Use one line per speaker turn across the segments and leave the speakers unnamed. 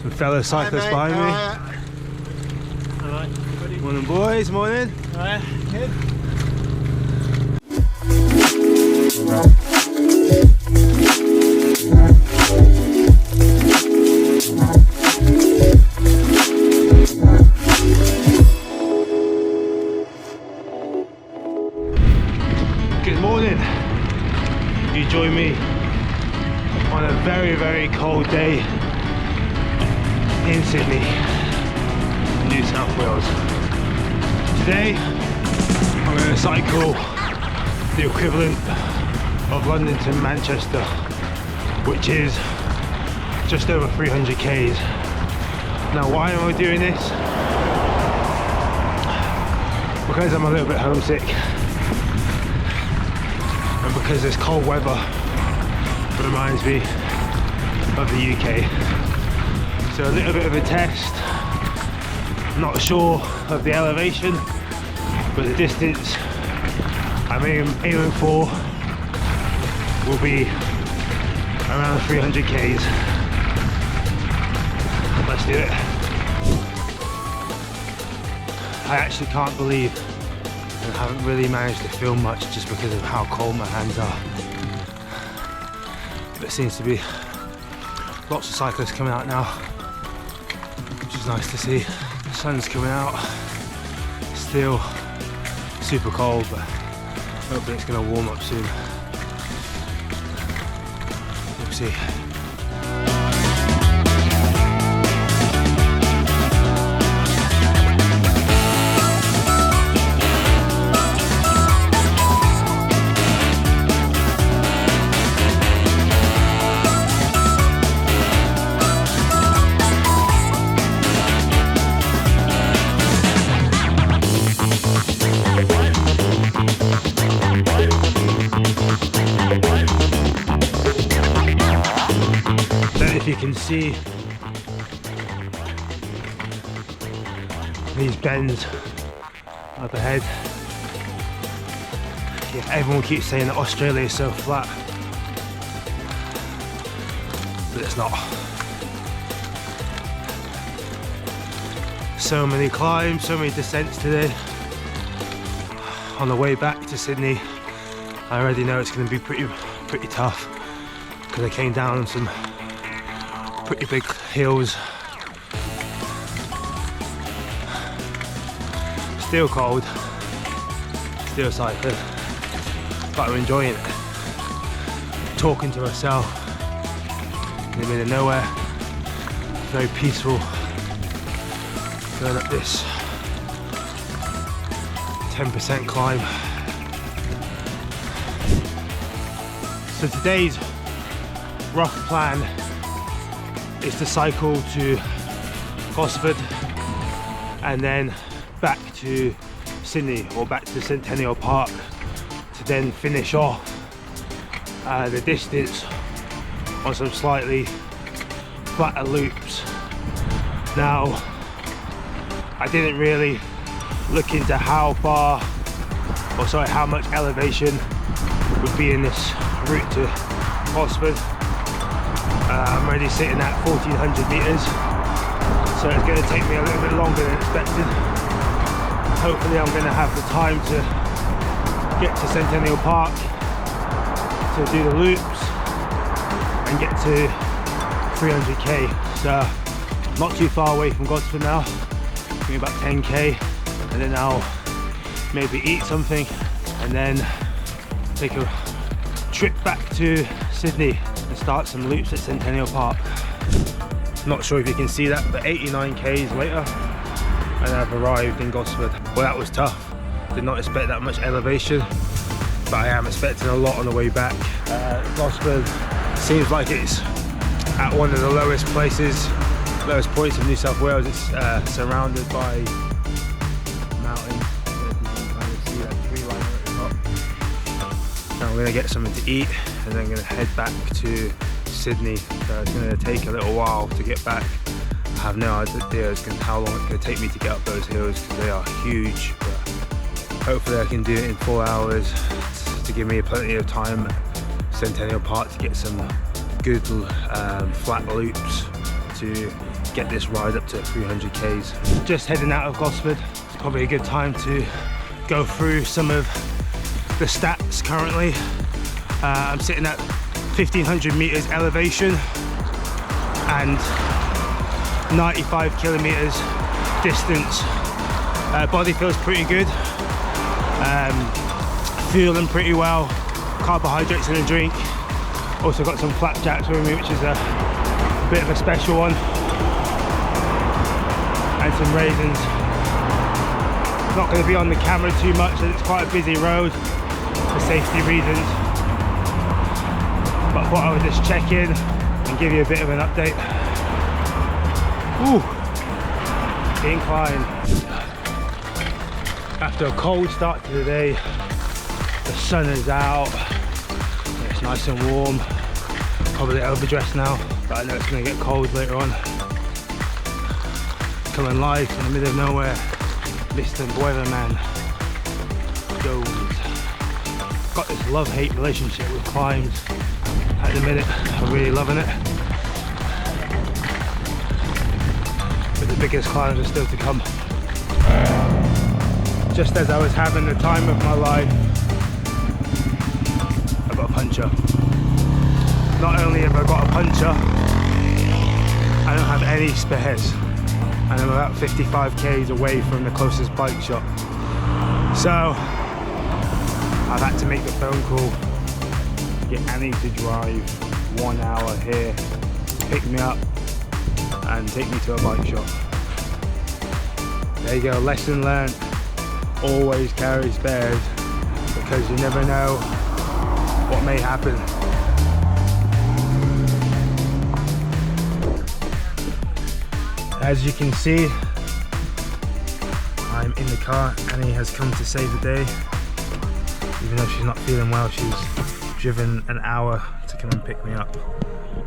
Some fellow cyclists behind me.
Alright, buddy.
Morning boys, morning.
Alright, good.
Good morning. You join me on a very, very cold day in Sydney, New South Wales. Today, I'm going to cycle the equivalent of London to Manchester, which is just over 300 k's. Now, why am I doing this? Because I'm a little bit homesick, and because this cold weather reminds me of the UK. So a little bit of a test. Not sure of the elevation, but the distance I'm aiming for will be around 300 k's. Let's do it. I actually can't believe I haven't really managed to film much just because of how cold my hands are. There seems to be lots of cyclists coming out now, which is nice to see. The sun's coming out, still super cold, but hopefully it's going to warm up soon. We'll see. If you can see these bends up ahead. Yeah, everyone keeps saying that Australia is so flat, but it's not. So many climbs, so many descents today. On the way back to Sydney, I already know it's going to be pretty tough because I came down some pretty big hills. Still cold, still cycling, but I'm enjoying it. Talking to myself in the middle of nowhere, very peaceful. Going up this 10% climb. So today's rough plan is to cycle to Gosford and then back to Sydney or back to Centennial Park to then finish off the distance on some slightly flatter loops. Now, I didn't really look into how much elevation would be in this route to Gosford. I'm already sitting at 1400 meters, so it's going to take me a little bit longer than expected. Hopefully I'm going to have the time to get to Centennial Park to do the loops and get to 300k. So not too far away from Gosford now, maybe about 10k, and then I'll maybe eat something and then take a trip back to Sydney and start some loops at Centennial Park. Not sure if you can see that, but 89 k's later and I've arrived in Gosford. Well, that was tough. Did not expect that much elevation, but I am expecting a lot on the way back. Gosford seems like it's at one of the lowest points of New South Wales. It's surrounded by mountains. You can kind of see that tree line at the top. Now I'm going to get something to eat and then I'm going to head back to Sydney. So it's going to take a little while to get back. I have no idea how long it's going to take me to get up those hills because they are huge, but hopefully I can do it in 4 hours to give me plenty of time at Centennial Park to get some good flat loops to get this ride up to 300 Ks. Just heading out of Gosford. It's probably a good time to go through some of the stats currently. I'm sitting at 1500 meters elevation and 95 kilometers distance. Body feels pretty good. Feeling pretty well. Carbohydrates in a drink. Also got some flapjacks with me, which is a bit of a special one. And some raisins. Not going to be on the camera too much as it's quite a busy road for safety reasons. But I thought I would just check in and give you a bit of an update. Ooh, incline. After a cold start to the day, the sun is out. It's nice and warm. Probably overdressed now, but I know it's going to get cold later on. Coming live in the middle of nowhere. Mr. Weatherman goes. Got this love-hate relationship with climbs at the minute. I'm really loving it. But the biggest climbs are still to come. Just as I was having the time of my life, I got a puncture. Not only have I got a puncture, I don't have any spares. And I'm about 55 Ks away from the closest bike shop. So I've had to make the phone call, get Annie to drive 1 hour here, pick me up and take me to a bike shop. There you go, lesson learned. Always carry spares because you never know what may happen. As you can see, I'm in the car. Annie has come to save the day. Even though she's not feeling well, she's driven an hour to come and pick me up.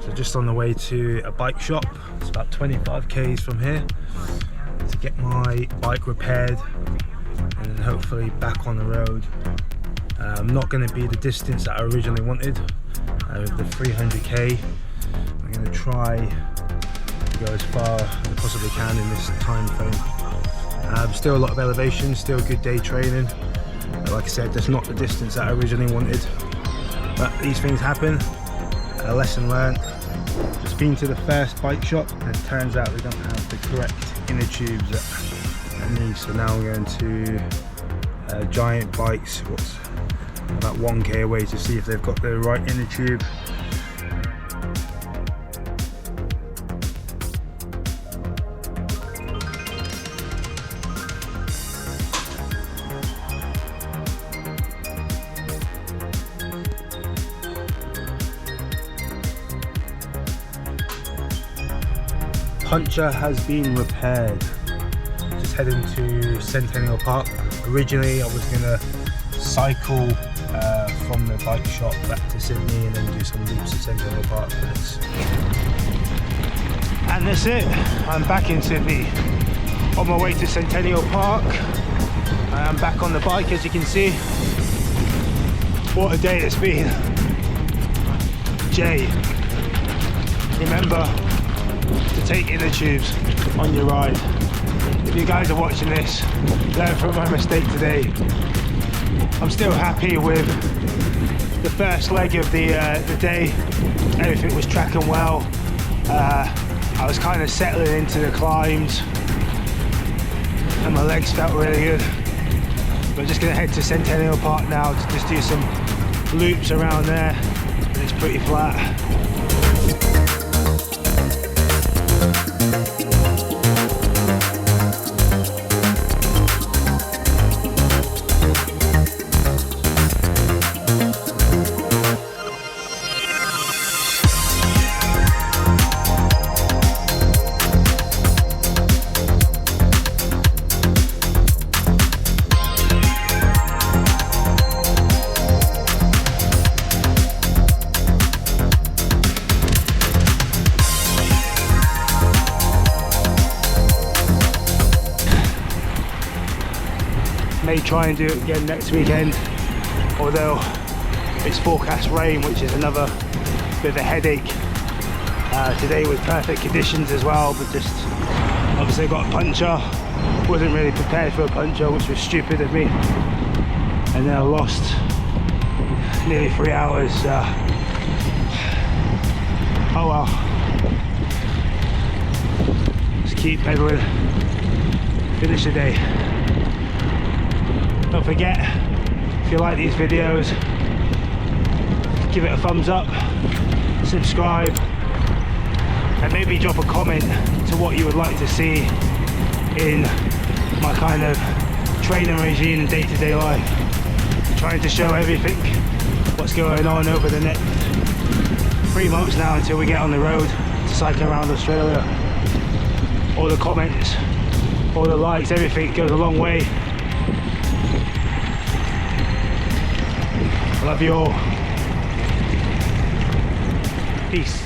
So just on the way to a bike shop. It's about 25 Ks from here to get my bike repaired and then hopefully back on the road. Not going to be the distance that I originally wanted, the 300 K. I'm going to try to go as far as I possibly can in this time frame. Still a lot of elevation, still good day training. Like I said, that's not the distance that I originally wanted, but these things happen. A lesson learned. Just been to the first bike shop and it turns out they don't have the correct inner tubes that I need, so now I'm going to Giant Bikes, what's about 1k away, to see if they've got the right inner tube. Puncture has been repaired. Just heading to Centennial Park. Originally I was going to cycle from the bike shop back to Sydney and then do some loops at Centennial Park. And that's it, I'm back in Sydney. On my way to Centennial Park. I'm back on the bike, as you can see. What a day it's been. Jay, remember to take inner tubes on your ride. If you guys are watching this, learn from my mistake today. I'm still happy with the first leg of the day. Everything was tracking well. I was kind of settling into the climbs and my legs felt really good. We're just going to head to Centennial Park now to just do some loops around there. It's pretty flat. May try and do it again next weekend, although it's forecast rain, which is another bit of a headache. Today was perfect conditions as well, but just obviously got a puncture. Wasn't really prepared for a puncture, which was stupid of me. And then I lost nearly 3 hours. Oh well. Just keep pedaling. Finish the day. Don't forget, if you like these videos, give it a thumbs up, subscribe, and maybe drop a comment to what you would like to see in my kind of training regime and day-to-day life. Trying to show everything, what's going on over the next 3 months now until we get on the road to cycle around Australia. All the comments, all the likes, everything goes a long way. Love you all. Peace.